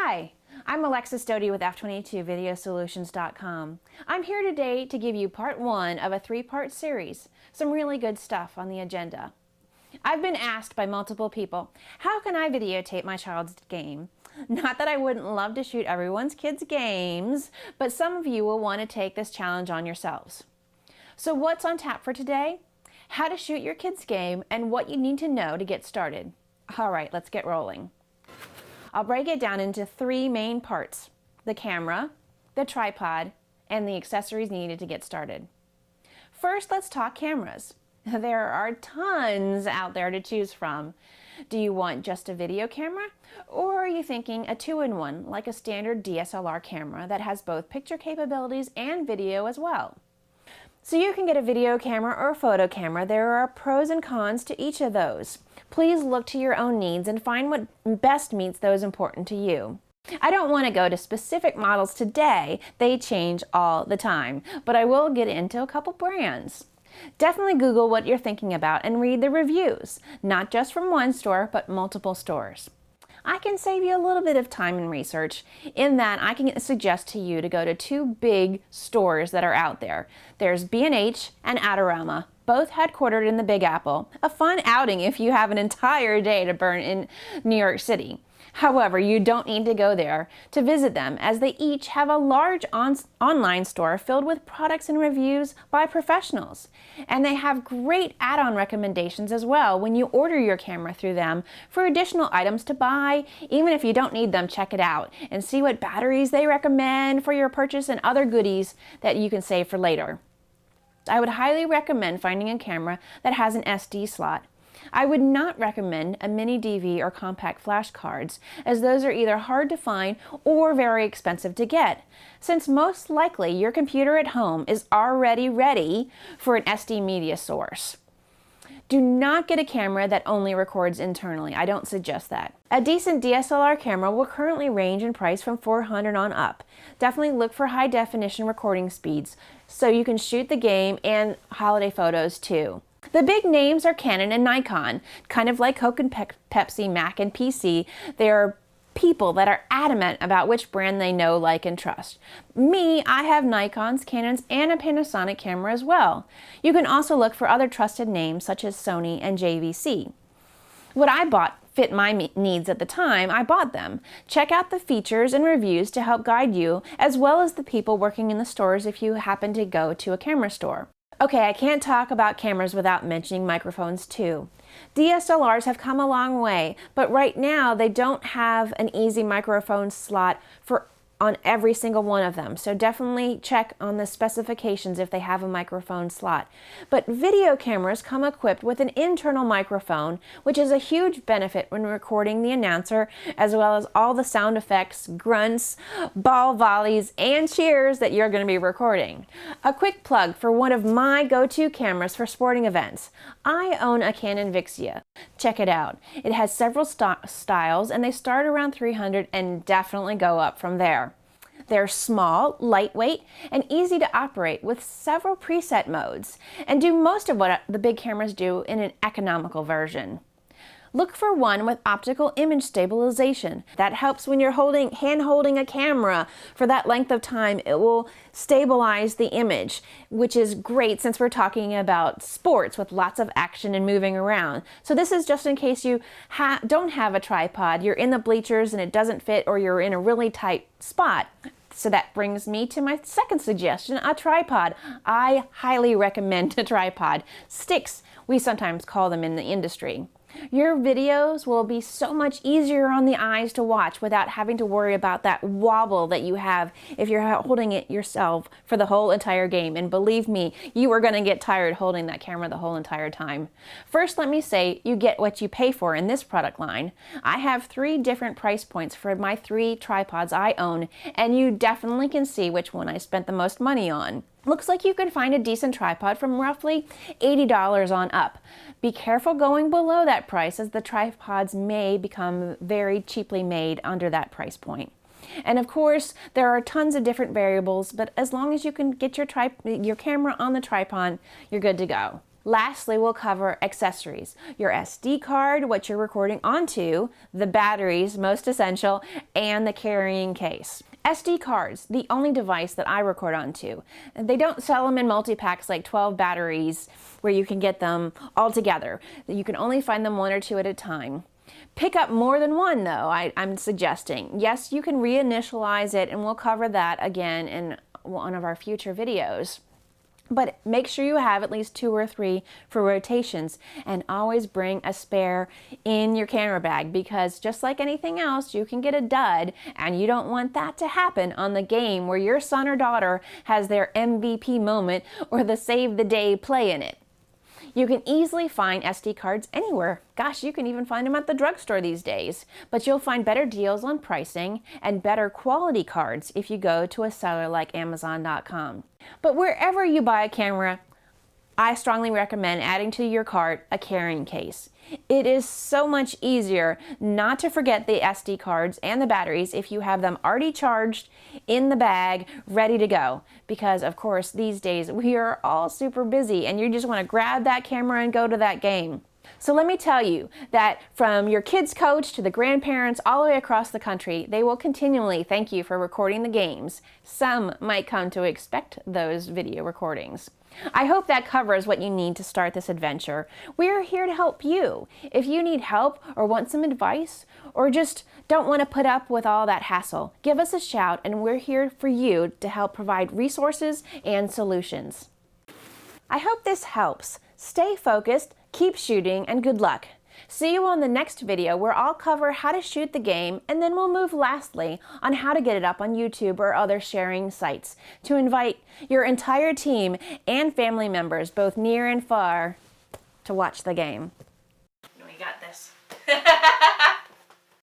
Hi, I'm Alexis Doty with F22Videosolutions.com. I'm here today to give you part one of a three-part series. Some really good stuff on the agenda. I've been asked by multiple people, how can I videotape my child's game? Not that I wouldn't love to shoot everyone's kids' games, but some of you will want to take this challenge on yourselves. So what's on tap for today? How to shoot your kid's game and what you need to know to get started. All right, let's get rolling. I'll break it down into three main parts: the camera, the tripod, and the accessories needed to get started. First, let's talk cameras. There are tons out there to choose from. Do you want just a video camera, or are you thinking a two-in-one, like a standard DSLR camera that has both picture capabilities and video as well? So you can get a video camera or a photo camera. There are pros and cons to each of those. Please look to your own needs and find what best meets those important to you. I don't want to go to specific models today. They change all the time, but I will get into a couple brands. Definitely Google what you're thinking about and read the reviews, not just from one store, but multiple stores. I can save you a little bit of time and research in that I can suggest to you to go to two big stores that are out there. There's B&H and Adorama, both headquartered in the Big Apple. A fun outing if you have an entire day to burn in New York City. However, you don't need to go there to visit them, as they each have a large online store filled with products and reviews by professionals. And they have great add-on recommendations as well when you order your camera through them for additional items to buy. Even if you don't need them, check it out and see what batteries they recommend for your purchase and other goodies that you can save for later. I would highly recommend finding a camera that has an SD slot. I would not recommend a mini DV or compact flash cards, as those are either hard to find or very expensive to get, since most likely your computer at home is already ready for an SD media source. Do not get a camera that only records internally. I don't suggest that. A decent DSLR camera will currently range in price from $400 on up. Definitely look for high definition recording speeds so you can shoot the game and holiday photos too. The big names are Canon and Nikon. Kind of like Coke and Pepsi, Mac and PC, they are people that are adamant about which brand they know, like, and trust. Me, I have Nikons, Canons, and a Panasonic camera as well. You can also look for other trusted names such as Sony and JVC. What I bought fit my needs at the time I bought them. Check out the features and reviews to help guide you, as well as the people working in the stores if you happen to go to a camera store. Okay, I can't talk about cameras without mentioning microphones too. DSLRs have come a long way, but right now they don't have an easy microphone slot on every single one of them. So definitely check on the specifications if they have a microphone slot. But video cameras come equipped with an internal microphone, which is a huge benefit when recording the announcer, as well as all the sound effects, grunts, ball volleys, and cheers that you're going to be recording. A quick plug for one of my go-to cameras for sporting events. I own a Canon Vixia. Check it out. It has several styles, and they start around $300 and definitely go up from there. They're small, lightweight, and easy to operate with several preset modes, and do most of what the big cameras do in an economical version. Look for one with optical image stabilization. That helps when you're hand-holding a camera for that length of time. It will stabilize the image, which is great since we're talking about sports with lots of action and moving around. So this is just in case you don't have a tripod, you're in the bleachers and it doesn't fit, or you're in a really tight spot. So that brings me to my second suggestion, a tripod. I highly recommend a tripod. Sticks, we sometimes call them in the industry. Your videos will be so much easier on the eyes to watch without having to worry about that wobble that you have if you're holding it yourself for the whole entire game. And believe me, you are going to get tired holding that camera the whole entire time. First, let me say you get what you pay for in this product line. I have 3 different price points for my 3 tripods I own, and you definitely can see which one I spent the most money on. Looks like you can find a decent tripod from roughly $80 on up. Be careful going below that price, as the tripods may become very cheaply made under that price point. And of course, there are tons of different variables, but as long as you can get your camera on the tripod, you're good to go. Lastly, we'll cover accessories, your SD card, what you're recording onto, the batteries, most essential, and the carrying case. SD cards, the only device that I record onto. They don't sell them in multi-packs like 12 batteries where you can get them all together. You can only find them 1 or 2 at a time. Pick up more than one though, I'm suggesting. Yes, you can reinitialize it, and we'll cover that again in one of our future videos. But make sure you have at least 2 or 3 for rotations, and always bring a spare in your camera bag, because just like anything else, you can get a dud, and you don't want that to happen on the game where your son or daughter has their MVP moment or the save the day play in it. You can easily find SD cards anywhere. Gosh, you can even find them at the drugstore these days. But you'll find better deals on pricing and better quality cards if you go to a seller like Amazon.com. But wherever you buy a camera, I strongly recommend adding to your cart a carrying case. It is so much easier not to forget the SD cards and the batteries if you have them already charged in the bag, ready to go. Because of course, these days we are all super busy and you just want to grab that camera and go to that game. So let me tell you that from your kids' coach to the grandparents all the way across the country, they will continually thank you for recording the games. Some might come to expect those video recordings. I hope that covers what you need to start this adventure. We're here to help you. If you need help or want some advice, or just don't want to put up with all that hassle, give us a shout and we're here for you to help provide resources and solutions. I hope this helps. Stay focused, keep shooting, and good luck. See you on the next video where I'll cover how to shoot the game, and then we'll move lastly on how to get it up on YouTube or other sharing sites to invite your entire team and family members, both near and far, to watch the game. We got this.